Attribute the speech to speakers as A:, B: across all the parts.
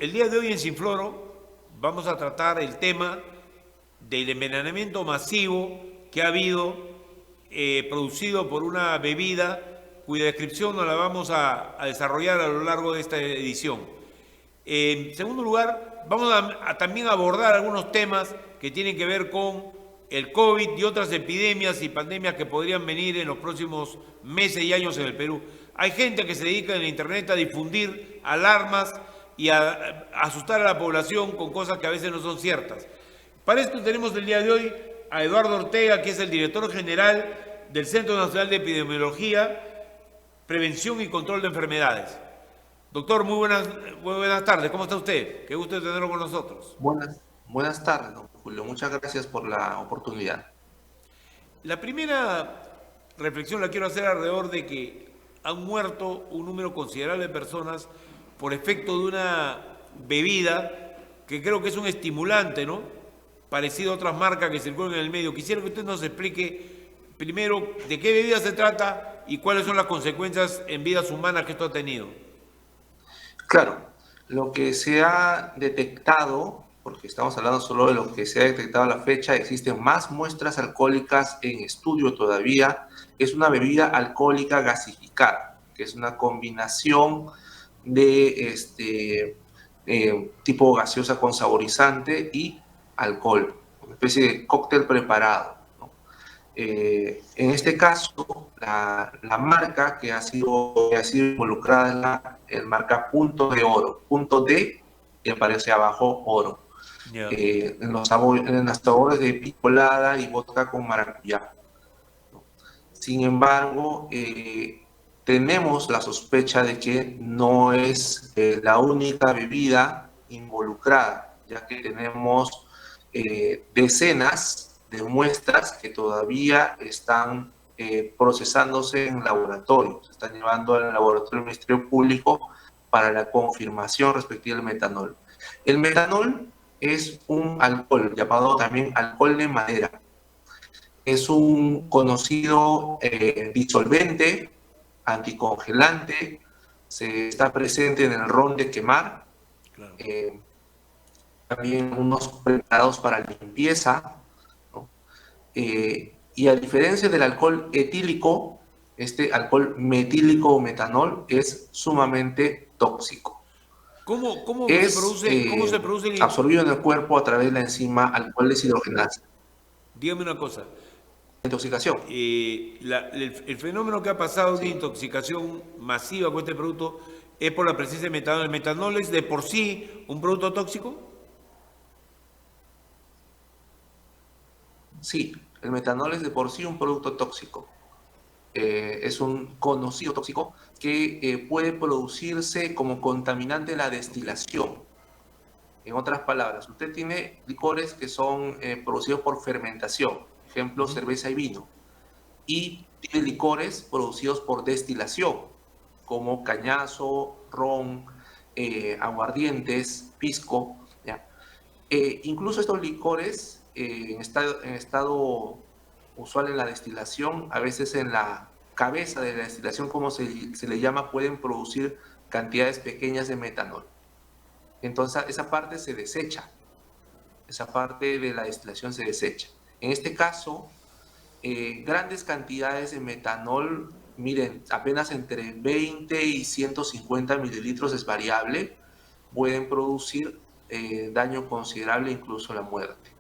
A: el día de hoy en Sinfloro vamos a tratar el tema del envenenamiento masivo que ha habido producido por una bebida cuya descripción nos la vamos a desarrollar a lo largo de esta edición. En segundo lugar, vamos a también abordar algunos temas que tienen que ver con el COVID y otras epidemias y pandemias que podrían venir en los próximos meses y años en el Perú. Hay gente que se dedica en la Internet a difundir alarmas y a asustar a la población con cosas que a veces no son ciertas. Para esto tenemos el día de hoy a Eduardo Ortega, que es el director general del Centro Nacional de Epidemiología, Prevención y Control de Enfermedades. Doctor, muy buenas tardes. ¿Cómo está usted? Qué gusto tenerlo con nosotros.
B: Buenas tardes, don Julio. Muchas gracias por la oportunidad.
A: La primera reflexión la quiero hacer alrededor de que han muerto un número considerable de personas por efecto de una bebida que creo que es un estimulante, ¿no? Parecido a otras marcas que circulan en el medio. Quisiera que usted nos explique primero de qué bebida se trata y cuáles son las consecuencias en vidas humanas que esto ha tenido.
B: Claro, lo que se ha detectado, porque estamos hablando solo de lo que se ha detectado a la fecha, existen más muestras alcohólicas en estudio todavía. Es una bebida alcohólica gasificada, que es una combinación de tipo gaseosa con saborizante y alcohol, una especie de cóctel preparado, ¿no? En este caso, la marca que ha sido involucrada es el marca Punto de Oro, punto D, y aparece abajo oro,
A: Ya.
B: en los sabores de picolada y vodka con maracuyá, ¿no? Sin embargo, tenemos la sospecha de que no es la única bebida involucrada, ya que tenemos decenas de muestras que todavía están procesándose en laboratorio, se están llevando al laboratorio del Ministerio Público para la confirmación respectiva del metanol. El metanol es un alcohol llamado también alcohol de madera. Es un conocido disolvente, anticongelante, se está presente en el ron de quemar,
A: Claro.
B: eh, también unos preparados para limpieza, ¿no? Y a diferencia del alcohol etílico, este alcohol metílico o metanol es sumamente tóxico. Es
A: Cómo se produce
B: absorbido en el cuerpo a través de la enzima alcohol deshidrogenasa.
A: dígame una cosa,
B: Intoxicación,
A: el fenómeno que ha pasado de
B: sí.
A: intoxicación masiva con este producto es por la presencia de metanol. ¿El metanol es de por sí un producto tóxico?
B: Sí, el metanol es de por sí un producto tóxico. Es un conocido tóxico que puede producirse como contaminante de la destilación. En otras palabras, usted tiene licores que son producidos por fermentación, ejemplo,
A: Ujú.
B: cerveza y vino, y tiene licores producidos por destilación, como cañazo, ron, aguardientes, pisco, ¿ya? Incluso estos licores en estado usual en la destilación, a veces en la cabeza de la destilación, como se le llama, pueden producir cantidades pequeñas de metanol. Entonces esa parte se desecha, esa parte de la destilación se desecha. En este caso, grandes cantidades de metanol, miren, apenas entre 20 y 150 mililitros es variable, pueden producir daño considerable, incluso la muerte.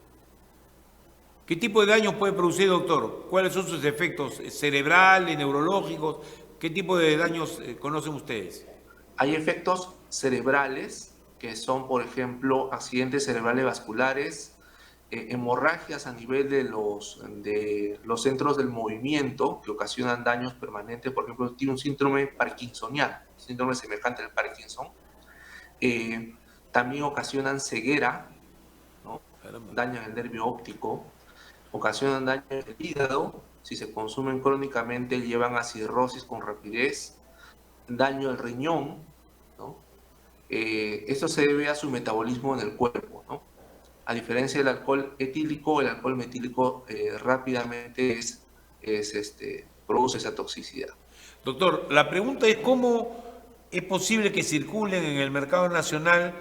A: ¿Qué tipo de daños puede producir, doctor? ¿Cuáles son sus efectos cerebrales, neurológicos? ¿Qué tipo de daños conocen ustedes?
B: Hay efectos cerebrales que son, por ejemplo, accidentes cerebrales vasculares, hemorragias a nivel de los centros del movimiento que ocasionan daños permanentes. Por ejemplo, tiene un síndrome parkinsoniano, síndrome semejante al Parkinson. Eh, También ocasionan ceguera, ¿no?
A: Caramba.
B: Dañan el nervio óptico, ocasionan daño en el hígado, si se consumen crónicamente llevan a cirrosis con rapidez, daño al riñón, ¿no? Esto se debe a su metabolismo en el cuerpo, ¿no? A diferencia del alcohol etílico, el alcohol metílico rápidamente produce esa toxicidad.
A: Doctor, la pregunta es cómo es posible que circulen en el mercado nacional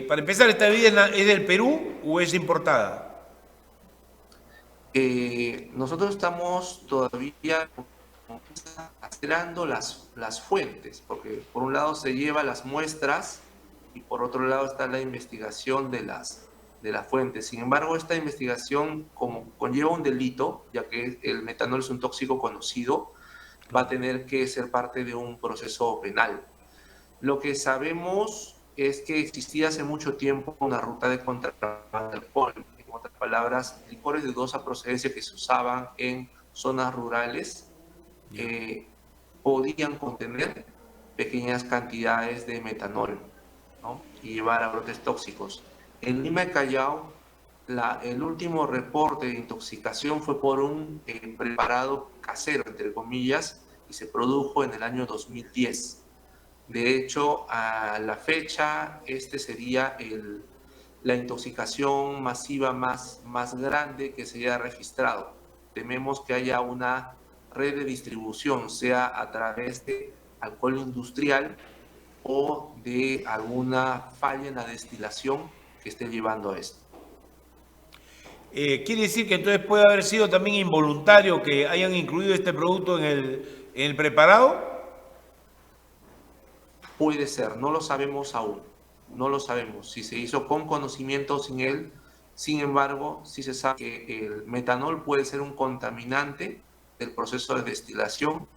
A: Para empezar, ¿esta bebida es del Perú o es importada?
B: Nosotros estamos todavía acelerando las fuentes, porque por un lado se lleva las muestras y por otro lado está la investigación de las fuentes. Sin embargo, esta investigación, como conlleva un delito, ya que el metanol es un tóxico conocido, va a tener que ser parte de un proceso penal. Lo que sabemos es que existía hace mucho tiempo una ruta de contrabando de alcohol, en otras palabras, licores de dudosa procedencia que se usaban en zonas rurales podían contener pequeñas cantidades de metanol, ¿no? Y llevar a brotes tóxicos. En Lima y Callao, el último reporte de intoxicación fue por un preparado casero, entre comillas, y se produjo en el año 2010. De hecho, a la fecha, este sería la intoxicación masiva más grande que se haya registrado. Tememos que haya una red de distribución, sea a través de alcohol industrial o de alguna falla en la destilación que esté llevando a esto.
A: ¿Quiere decir que entonces puede haber sido también involuntario que hayan incluido este producto en el preparado?
B: Puede ser, no lo sabemos aún, no lo sabemos si se hizo con conocimiento o sin él. Sin embargo, sí se sabe que el metanol puede ser un contaminante del proceso de destilación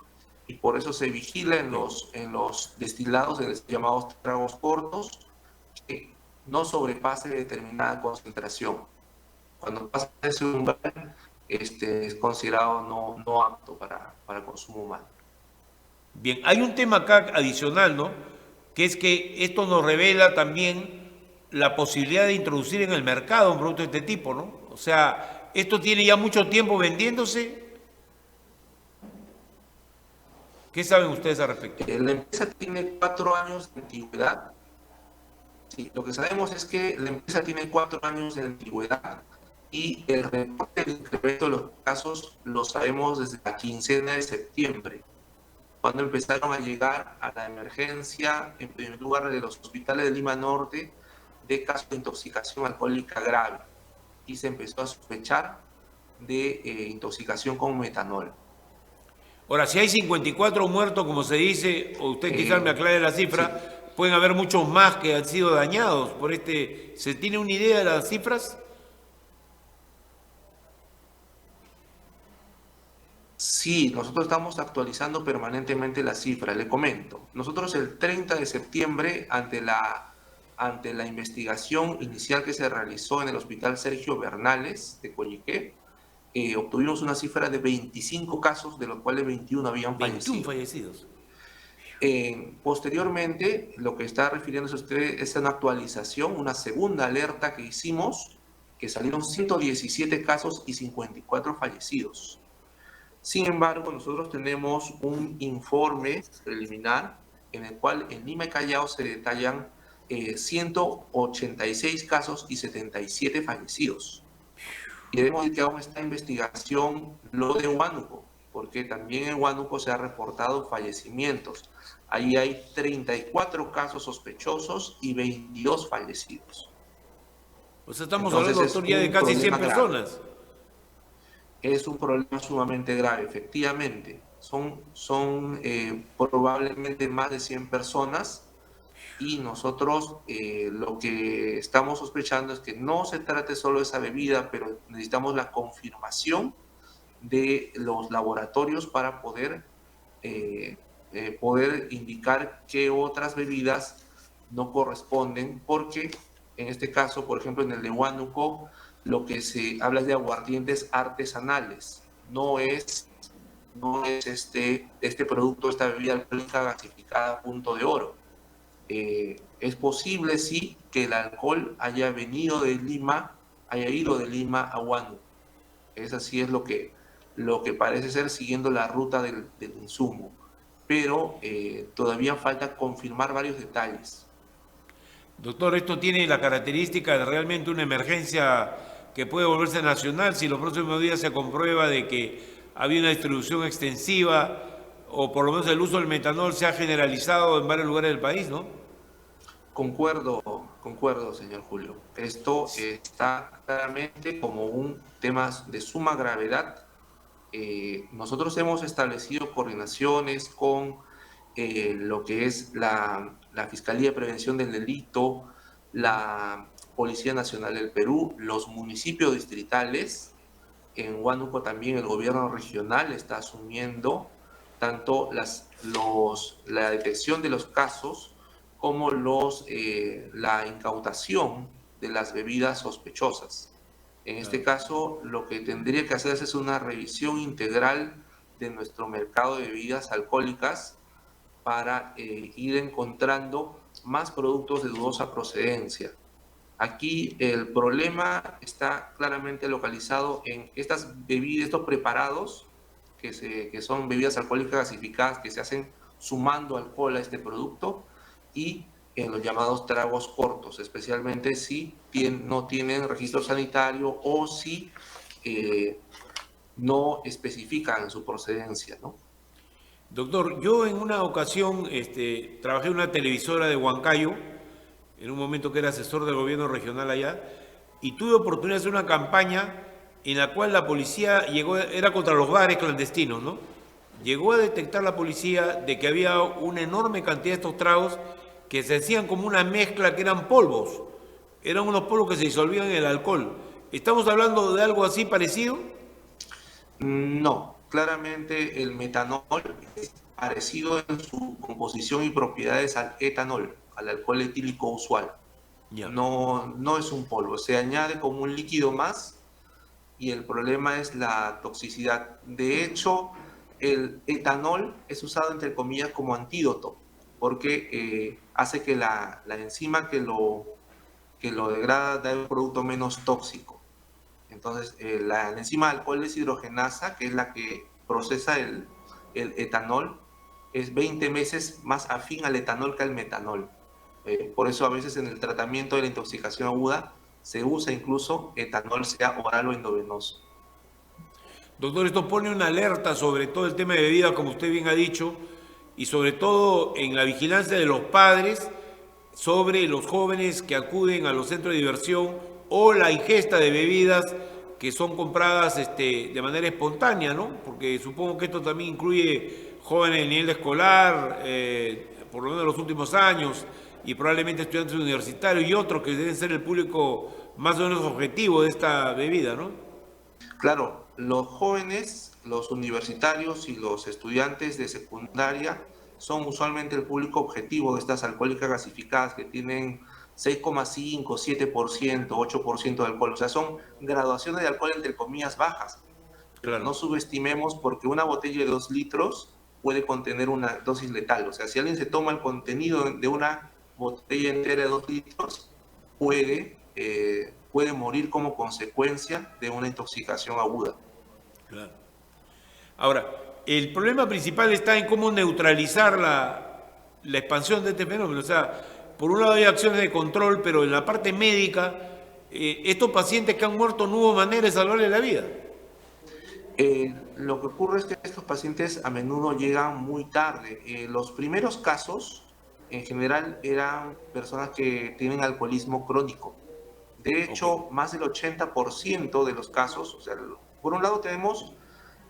B: y por eso se vigila en los destilados, en los llamados tragos cortos, que no sobrepase determinada concentración. Cuando pasa ese umbral, es considerado no apto para consumo humano.
A: Bien, hay un tema acá adicional, ¿no? Que es que esto nos revela también la posibilidad de introducir en el mercado un producto de este tipo, ¿no? O sea, esto tiene ya mucho tiempo vendiéndose. ¿Qué saben ustedes al respecto?
B: La empresa tiene 4 años de antigüedad. Sí, lo que sabemos es que la empresa tiene 4 años de antigüedad y el reporte del incremento de los casos lo sabemos desde la quincena de septiembre, cuando empezaron a llegar a la emergencia, en primer lugar, de los hospitales de Lima Norte, de casos de intoxicación alcohólica grave. Y se empezó a sospechar de intoxicación con metanol.
A: Ahora, si hay 54 muertos, como se dice, o usted quizás me aclare la cifra,
B: Sí.
A: pueden haber muchos más que han sido dañados por este. ¿Se tiene una idea de las cifras?
B: Sí, nosotros estamos actualizando permanentemente las cifras. Le comento, nosotros el 30 de septiembre, ante la investigación inicial que se realizó en el Hospital Sergio Bernales de Coyiqué, obtuvimos una cifra de 25 casos, de los cuales 21 habían
A: 21
B: fallecido.
A: fallecidos.
B: Posteriormente, lo que está refiriéndose usted es una actualización, una segunda alerta que hicimos, que salieron 117 casos y 54 fallecidos. Sin embargo, nosotros tenemos un informe preliminar en el cual en Lima y Callao se detallan 186 casos y 77 fallecidos. Y debemos decir que aún está en investigación lo de Huánuco, porque también en Huánuco se han reportado fallecimientos. Ahí hay 34 casos sospechosos y 22 fallecidos.
A: O sea, estamos
B: Entonces,
A: hablando, doctor, ya de casi 100 personas.
B: Es un problema sumamente grave, efectivamente. Son probablemente más de 100 personas y nosotros lo que estamos sospechando es que no se trate solo de esa bebida, pero necesitamos la confirmación de los laboratorios para poder indicar qué otras bebidas no corresponden, porque en este caso, por ejemplo, en el de Huánuco, lo que se habla es de aguardientes artesanales, no es este producto, esta bebida alcohólica gasificada a punto de oro. Es posible, sí, que el alcohol haya ido de Lima a Huánuco. Así es lo que parece ser, siguiendo la ruta del insumo. Pero todavía falta confirmar varios detalles.
A: Doctor, esto tiene la característica de realmente una emergencia que puede volverse nacional si los próximos días se comprueba de que había una distribución extensiva o por lo menos el uso del metanol se ha generalizado en varios lugares del país, ¿no?
B: Concuerdo Concuerdo, señor Julio. Esto está claramente como un tema de suma gravedad. Nosotros hemos establecido coordinaciones con lo que es la Fiscalía de Prevención del Delito, la Policía Nacional del Perú, los municipios distritales. En Huánuco también el gobierno regional está asumiendo tanto la detección de los casos como la incautación de las bebidas sospechosas. En este
A: Claro.
B: caso, lo que tendría que hacerse es una revisión integral de nuestro mercado de bebidas alcohólicas para ir encontrando más productos de dudosa procedencia. Aquí el problema está claramente localizado en estas bebidas, estos preparados, que son bebidas alcohólicas gasificadas que se hacen sumando alcohol a este producto, y en los llamados tragos cortos, especialmente si no tienen registro sanitario o si eh, no especifican su procedencia, ¿no?
A: Doctor, yo en una ocasión trabajé en una televisora de Huancayo, en un momento que era asesor del gobierno regional allá, y tuve oportunidad de hacer una campaña en la cual la policía llegó, era contra los bares clandestinos, ¿no? Llegó a detectar la policía de que había una enorme cantidad de estos tragos que se hacían como una mezcla, que eran polvos. Eran unos polvos que se disolvían en el alcohol. ¿Estamos hablando de algo así parecido?
B: No, claramente el metanol es parecido en su composición y propiedades al etanol, al alcohol etílico usual.
A: Ya.
B: No es un polvo, se añade como un líquido más, y el problema es la toxicidad. De hecho, el etanol es usado entre comillas como antídoto, porque hace que la enzima que lo degrada da un producto menos tóxico. Entonces, la enzima alcohol deshidrogenasa, que es la que procesa el etanol, es 20 veces más afín al etanol que al metanol. Por eso a veces en el tratamiento de la intoxicación aguda se usa incluso etanol, sea oral o endovenoso.
A: Doctor, esto pone una alerta sobre todo el tema de bebidas, como usted bien ha dicho, y sobre todo en la vigilancia de los padres sobre los jóvenes que acuden a los centros de diversión o la ingesta de bebidas que son compradas de manera espontánea, ¿no? Porque supongo que esto también incluye jóvenes de nivel escolar, por lo menos en los últimos años, y probablemente estudiantes universitarios y otros que deben ser el público más o menos objetivo de esta bebida, ¿no?
B: Claro, los jóvenes, los universitarios y los estudiantes de secundaria son usualmente el público objetivo de estas alcohólicas gasificadas que tienen 6,5, 7%, 8% de alcohol. O sea, son graduaciones de alcohol entre comillas bajas. Pero
A: Claro.
B: no subestimemos, porque una botella de 2 litros puede contener una dosis letal. O sea, si alguien se toma el contenido de una botella entera de 2 litros, puede morir como consecuencia de una intoxicación aguda.
A: Claro. Ahora, el problema principal está en cómo neutralizar la expansión de este fenómeno. O sea, por un lado hay acciones de control, pero en la parte médica, estos pacientes que han muerto no hubo manera de salvarle la vida.
B: Lo que ocurre es que estos pacientes a menudo llegan muy tarde. Los primeros casos, en general, eran personas que tienen alcoholismo crónico. De
A: Ok,
B: hecho, más del 80% de los casos, o sea, por un lado tenemos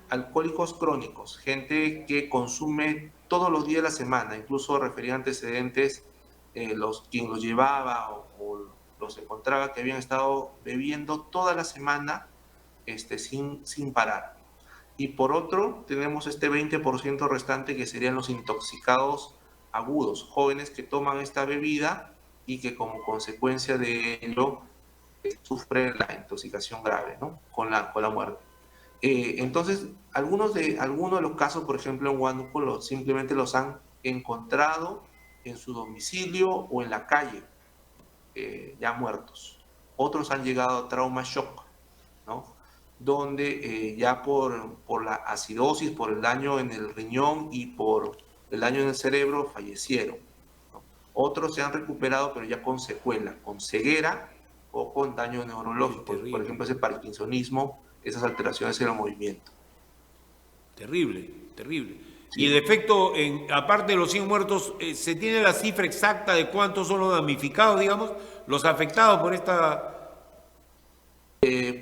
B: alcohólicos crónicos, gente que consume todos los días de la semana, incluso refería antecedentes, quien los llevaba o los encontraba que habían estado bebiendo toda la semana sin parar. Y por otro, tenemos este 20% restante que serían los intoxicados agudos, jóvenes que toman esta bebida y que como consecuencia de ello sufren la intoxicación grave, ¿no? Con la muerte. Entonces, algunos de los casos, por ejemplo, en Huánuco, simplemente los han encontrado en su domicilio o en la calle, ya muertos. Otros han llegado a trauma shock, ¿no? Donde ya por la acidosis, por el daño en el riñón y por el daño en el cerebro fallecieron, ¿no? Otros se han recuperado, pero ya con secuela, con ceguera o con daño
A: qué
B: neurológico, por ejemplo,
A: terrible,
B: ese parkinsonismo, esas alteraciones en el movimiento.
A: terrible, terrible. Y el efecto, aparte de los 100 muertos, ¿se tiene la cifra exacta de cuántos son los damnificados, digamos, los afectados por esta...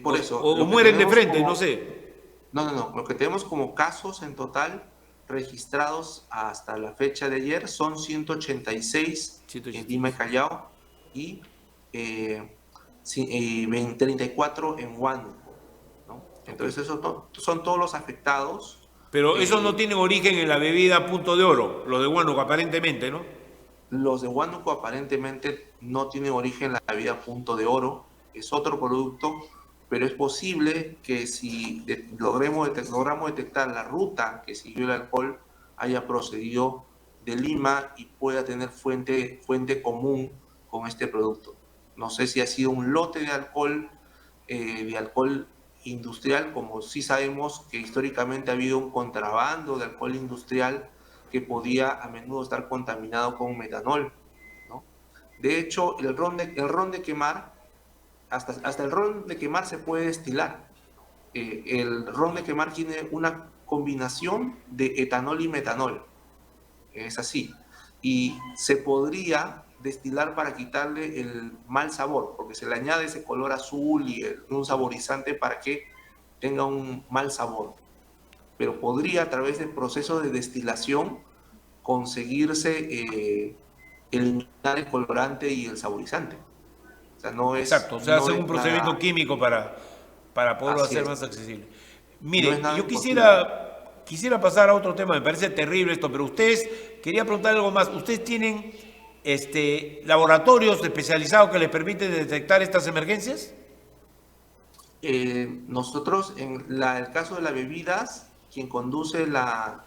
B: Por eso.
A: O mueren de frente, no sé.
B: No. Lo que tenemos como casos en total registrados hasta la fecha de ayer son 186 en Lima y Callao y 34 en Huánuco, ¿no? Entonces, esos son todos los afectados.
A: Pero esos no tienen origen en la bebida Punto de Oro, los de Huánuco aparentemente, ¿no?
B: Los de Huánuco aparentemente no tienen origen en la bebida Punto de Oro, es otro producto, pero es posible que si logramos detectar la ruta que siguió el alcohol, haya procedido de Lima y pueda tener fuente común con este producto. No sé si ha sido un lote de alcohol industrial, como sí sabemos que históricamente ha habido un contrabando de alcohol industrial que podía a menudo estar contaminado con metanol, ¿no? De hecho, el ron de quemar, hasta el ron de quemar se puede destilar. El ron de quemar tiene una combinación de etanol y metanol. Es así. Y se podría destilar para quitarle el mal sabor, porque se le añade ese color azul y un saborizante para que tenga un mal sabor. Pero podría, a través del proceso de destilación, conseguirse eliminar el colorante y el saborizante. O sea, no es...
A: Exacto, o sea,
B: no
A: hacer
B: es
A: un procedimiento
B: nada,
A: químico para poderlo hacer más accesible.
B: no
A: Mire,
B: es nada
A: yo
B: imposible.
A: quisiera pasar a otro tema, me parece terrible esto, pero ustedes, quería preguntar algo más, ¿ustedes tienen laboratorios especializados que les permiten detectar estas emergencias?
B: Nosotros, el caso de las bebidas, quien conduce la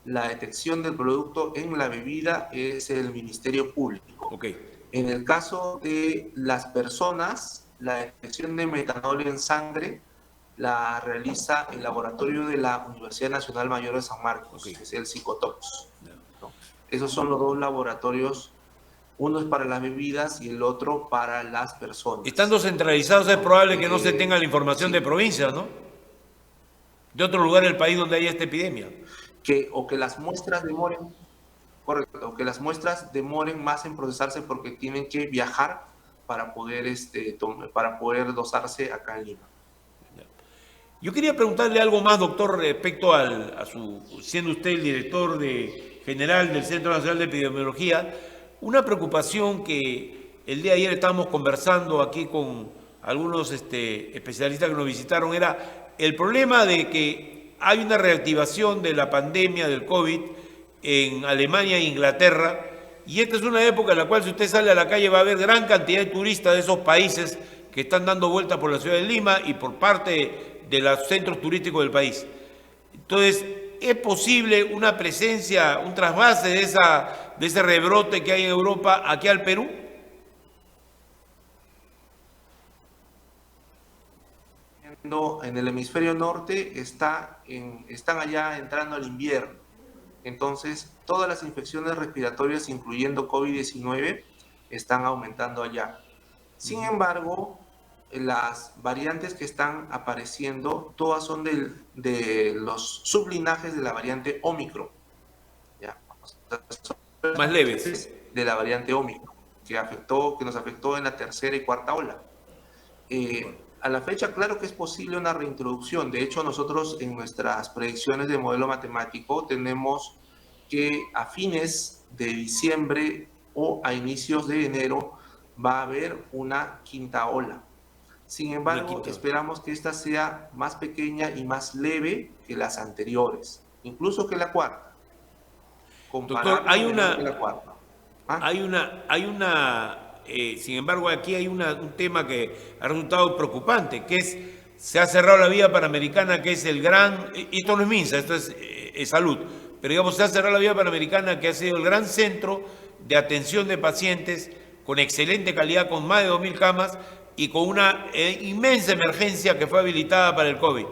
B: detección del producto en la bebida es el Ministerio Público.
A: Ok.
B: En el caso de las personas, la detección de metanol en sangre la realiza el laboratorio de la Universidad Nacional Mayor de San Marcos, que es el Psicotox, ¿no? Esos son los dos laboratorios, uno es para las bebidas y el otro para las personas.
A: Estando centralizados es probable que no se tenga la información
B: sí.
A: de provincias, ¿no? De otro lugar del país donde haya esta epidemia.
B: O que las muestras demoren, correcto, o que las muestras demoren más en procesarse porque tienen que viajar para poder dosarse acá en Lima.
A: Yo quería preguntarle algo más, doctor, respecto siendo usted el director general del Centro Nacional de Epidemiología, una preocupación que el día de ayer estábamos conversando aquí con algunos especialistas que nos visitaron, era el problema de que hay una reactivación de la pandemia del COVID en Alemania e Inglaterra, y esta es una época en la cual si usted sale a la calle va a ver gran cantidad de turistas de esos países que están dando vueltas por la ciudad de Lima y por parte de los centros turísticos del país. Entonces, ¿es posible una presencia, un trasvase de ese rebrote que hay en Europa aquí al Perú?
B: En el hemisferio norte están allá entrando al invierno. Entonces, todas las infecciones respiratorias, incluyendo COVID-19, están aumentando allá. Sin embargo, las variantes que están apareciendo, todas son de los sublinajes de la variante Omicron. ¿Ya?
A: Más leves.
B: De la variante Omicron, que nos afectó en la tercera y cuarta ola. A la fecha, claro que es posible una reintroducción. De hecho, nosotros en nuestras predicciones de modelo matemático tenemos que a fines de diciembre o a inicios de enero va a haber una quinta ola. Sin embargo, esperamos que esta sea más pequeña y más leve que las anteriores, incluso que la cuarta.
A: Doctor, sin embargo, aquí hay un tema que ha resultado preocupante, que se ha cerrado la vía panamericana, que es el gran, esto no es MINSA, esto es salud, pero digamos, se ha cerrado la vía panamericana, que ha sido el gran centro de atención de pacientes con excelente calidad, con más de 2.000 camas y con una inmensa emergencia que fue habilitada para el COVID.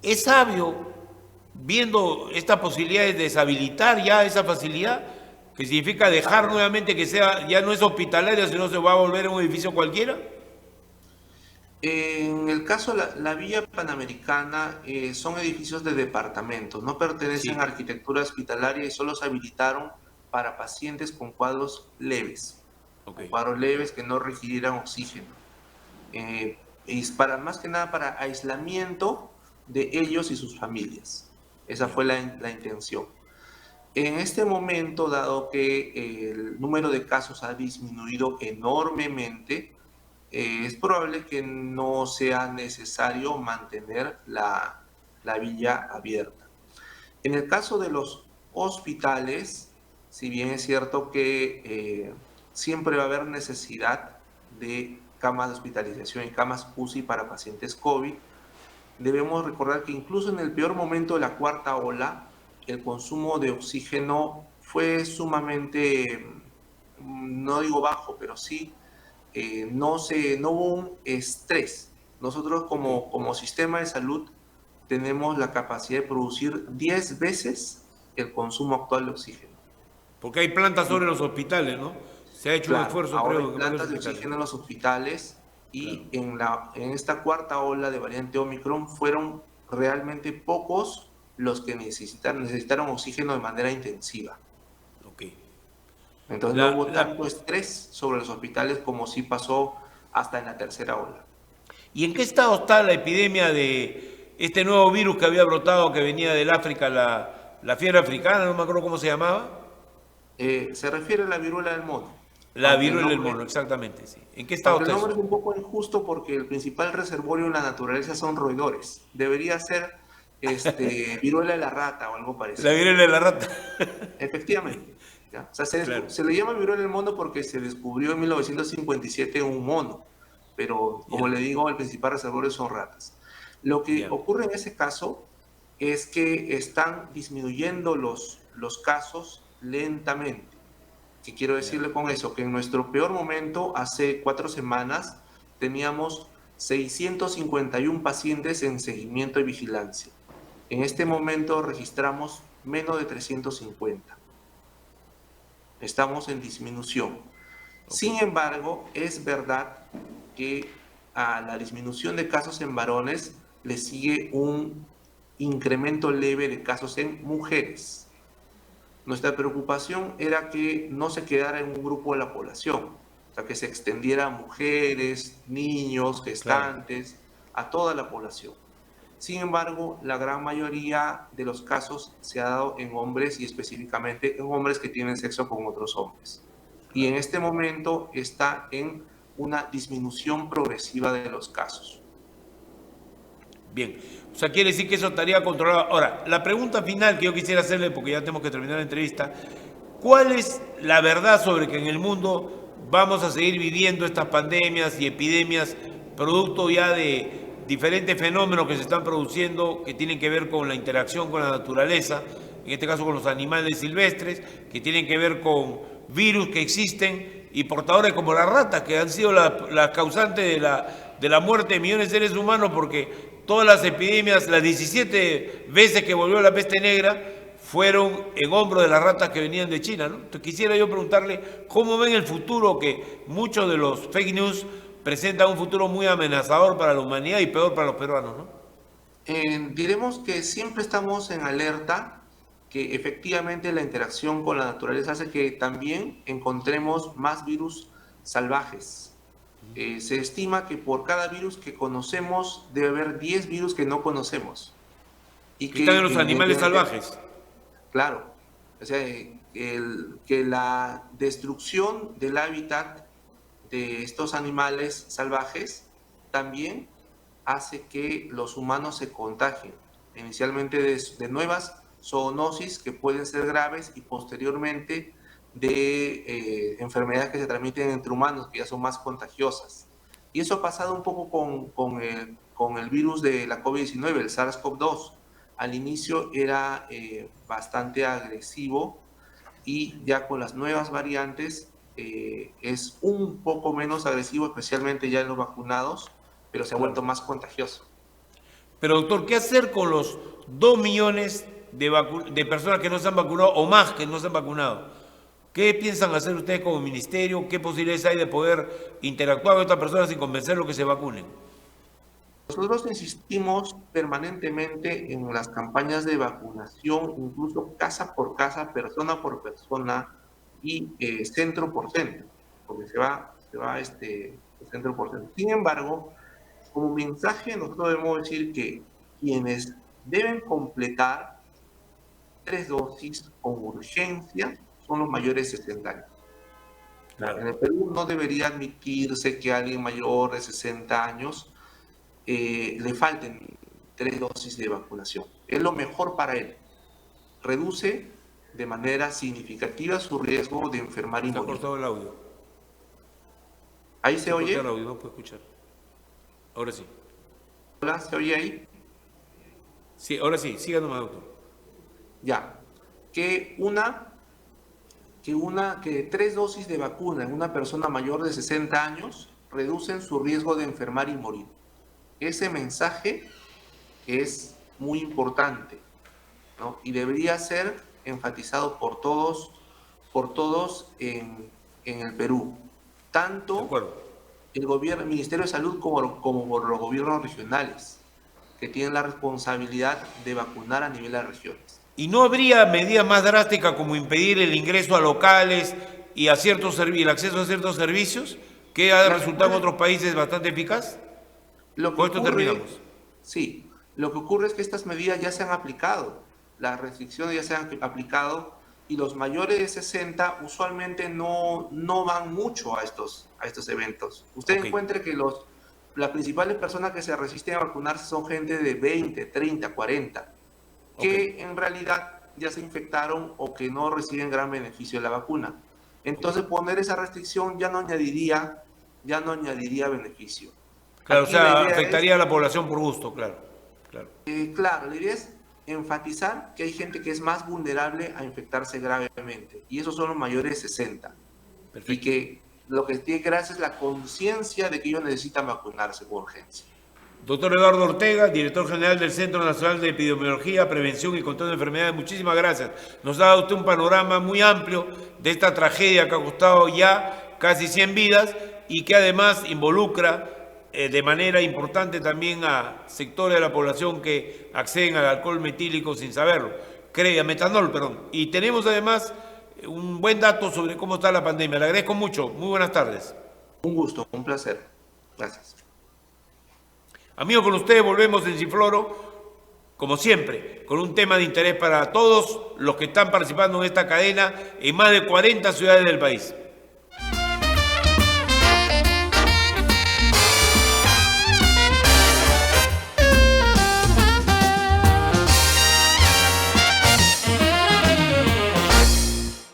A: ¿Es sabio, viendo estas posibilidades, deshabilitar ya esa facilidad? Que significa dejar nuevamente que sea, ya no es hospitalaria, sino se va a volver en un edificio cualquiera.
B: En el caso de la Villa Panamericana, son edificios de departamentos, no pertenecen a
A: Sí,
B: arquitectura hospitalaria y solo se habilitaron para pacientes
A: ok,
B: con cuadros leves que no requirieran oxígeno. Y es para, más que nada para aislamiento de ellos y sus familias. Esa
A: ya,
B: fue la intención. En este momento, dado que el número de casos ha disminuido enormemente, es probable que no sea necesario mantener la villa abierta. En el caso de los hospitales, si bien es cierto que siempre va a haber necesidad de camas de hospitalización y camas UCI para pacientes COVID, debemos recordar que incluso en el peor momento de la cuarta ola, el consumo de oxígeno fue sumamente, no digo bajo, pero sí no hubo un estrés. Nosotros
A: ok.
B: como sistema de salud tenemos la capacidad de producir 10 veces el consumo actual de oxígeno.
A: Porque hay plantas
B: Y
A: sobre los hospitales, ¿no? Se ha hecho un
B: claro,
A: esfuerzo,
B: ahora hay
A: creo, en varios
B: plantas de
A: hospitales.
B: oxígeno en los hospitales
A: Claro,
B: y en esta cuarta ola de variante Omicron fueron realmente pocos los que necesitaron oxígeno de manera intensiva.
A: ok.
B: Entonces no
A: La,
B: hubo
A: la,
B: tanto estrés sobre los hospitales como sí pasó hasta en la tercera ola.
A: ¿Y en qué estado está la epidemia de este nuevo virus que había brotado, que venía del África, la fiebre africana, no me acuerdo cómo se llamaba?
B: Se refiere a la viruela del mono,
A: La
B: aunque el
A: viruela del
B: nombre,
A: mono, exactamente, sí. ¿En qué estado
B: aunque el
A: está eso?
B: nombre es un poco injusto porque el principal reservorio en la naturaleza son roedores. Debería ser viruela de la rata o algo
A: La
B: parecido.
A: viruela de la rata.
B: Efectivamente. ¿Ya? O sea,
A: Claro,
B: se le llama viruela del mono porque se descubrió en 1957 un mono, pero como
A: ya,
B: le digo, el principal reservorio son ratas. Lo que
A: ya,
B: ocurre en ese caso es que están disminuyendo los casos lentamente. ¿Qué quiero
A: ya.
B: decirle con eso? Que en nuestro peor momento, hace 4 semanas, teníamos 651 pacientes en seguimiento y vigilancia. En este momento registramos menos de 350. Estamos en disminución.
A: Ok,
B: Sin embargo, es verdad que a la disminución de casos en varones le sigue un incremento leve de casos en mujeres. Nuestra preocupación era que no se quedara en un grupo de la población, o sea, que se extendiera a mujeres, niños,
A: claro.
B: gestantes, a toda la población. Sin embargo, la gran mayoría de los casos se ha dado en hombres y específicamente en hombres que tienen sexo con otros hombres. Y en este momento está en una disminución progresiva de los casos.
A: Bien. O sea, quiere decir que eso estaría controlado. Ahora, la pregunta final que yo quisiera hacerle, porque ya tenemos que terminar la entrevista, ¿cuál es la verdad sobre que en el mundo vamos a seguir viviendo estas pandemias y epidemias producto ya de diferentes fenómenos que se están produciendo que tienen que ver con la interacción con la naturaleza, en este caso con los animales silvestres, que tienen que ver con virus que existen y portadores como las ratas, que han sido las causantes de la muerte de millones de seres humanos, porque todas las epidemias, las 17 veces que volvió la peste negra, fueron en hombros de las ratas que venían de China, ¿no? Entonces quisiera yo preguntarle cómo ven el futuro, que muchos de los fake news presentan un futuro muy amenazador para la humanidad y peor para los peruanos, ¿no?
B: Diremos que siempre estamos en alerta, que efectivamente la interacción con la naturaleza hace que también encontremos más virus salvajes. Se estima que por cada virus que conocemos debe haber 10 virus que no conocemos y
A: Que están en
B: que
A: los animales
B: evidentemente,
A: salvajes.
B: claro, o sea, que la destrucción del hábitat de estos animales salvajes también hace que los humanos se contagien, inicialmente de nuevas zoonosis que pueden ser graves y posteriormente de enfermedades que se transmiten entre humanos, que ya son más contagiosas. Y eso ha pasado un poco con el virus de la COVID-19, el SARS-CoV-2. Al inicio era bastante agresivo y ya con las nuevas variantes es un poco menos agresivo, especialmente ya en los vacunados, pero se ha
A: Claro.
B: vuelto más contagioso.
A: Pero doctor, ¿qué hacer con los 2 millones de personas que no se han vacunado o más que no se han vacunado? ¿Qué piensan hacer ustedes como ministerio? ¿Qué posibilidades hay de poder interactuar con estas personas y convencerlos que se vacunen?
B: Nosotros insistimos permanentemente en las campañas de vacunación, incluso casa por casa, persona por persona y centro por centro, porque se va centro por centro. Sin embargo, como mensaje nosotros debemos decir que quienes deben completar 3 dosis con urgencia son los mayores de 60 años.
A: Claro.
B: En el Perú no debería admitirse que a alguien mayor de 60 años le falten 3 dosis de vacunación. Es lo mejor para él. Reduce de manera significativa su riesgo de enfermar y
A: Está
B: morir.
A: cortado el audio.
B: ¿Ahí se oye?
A: El audio, no puedo escuchar. Ahora sí.
B: ¿Hola? ¿Se oye ahí?
A: Sí, ahora sí. Siga nomás, doctor.
B: Ya. Que 3 dosis de vacuna en una persona mayor de 60 años reducen su riesgo de enfermar y morir. Ese mensaje es muy importante, ¿no? Y debería ser enfatizado por todos en el Perú.
A: De
B: Tanto
A: acuerdo.
B: el Ministerio de Salud como por los gobiernos regionales, que tienen la responsabilidad de vacunar a nivel de regiones.
A: ¿Y no habría medidas más drásticas como impedir el ingreso a locales y a el acceso a ciertos servicios que ha resultado en otros países bastante eficaz?
B: Lo que
A: Con esto
B: ocurre,
A: terminamos.
B: sí, lo que ocurre es que estas medidas ya se han aplicado, las restricciones ya se han aplicado y los mayores de 60 usualmente no van mucho a estos eventos. Usted encuentre que las principales personas que se resisten a vacunarse son gente de 20, 30, 40, que en realidad ya se infectaron o que no reciben gran beneficio de la vacuna. Entonces poner esa restricción ya no añadiría beneficio.
A: Claro,
B: Aquí
A: o sea,
B: la idea
A: afectaría a la población por gusto, claro.
B: Claro, la idea es enfatizar que hay gente que es más vulnerable a infectarse gravemente, y esos son los mayores de 60.
A: Perfecto.
B: Y que lo que tiene que darse es la conciencia de que ellos necesitan vacunarse con urgencia.
A: Doctor Eduardo Ortega, director general del Centro Nacional de Epidemiología, Prevención y Control de Enfermedades, muchísimas gracias. Nos ha dado usted un panorama muy amplio de esta tragedia que ha costado ya casi 100 vidas y que además involucra de manera importante también a sectores de la población que acceden al alcohol metílico sin saberlo, metanol, perdón. Y tenemos además un buen dato sobre cómo está la pandemia. Le agradezco mucho. Muy buenas tardes.
B: Un gusto, un placer. Gracias.
A: Amigos, con ustedes volvemos en Cifloro, como siempre, con un tema de interés para todos los que están participando en esta cadena en más de 40 ciudades del país.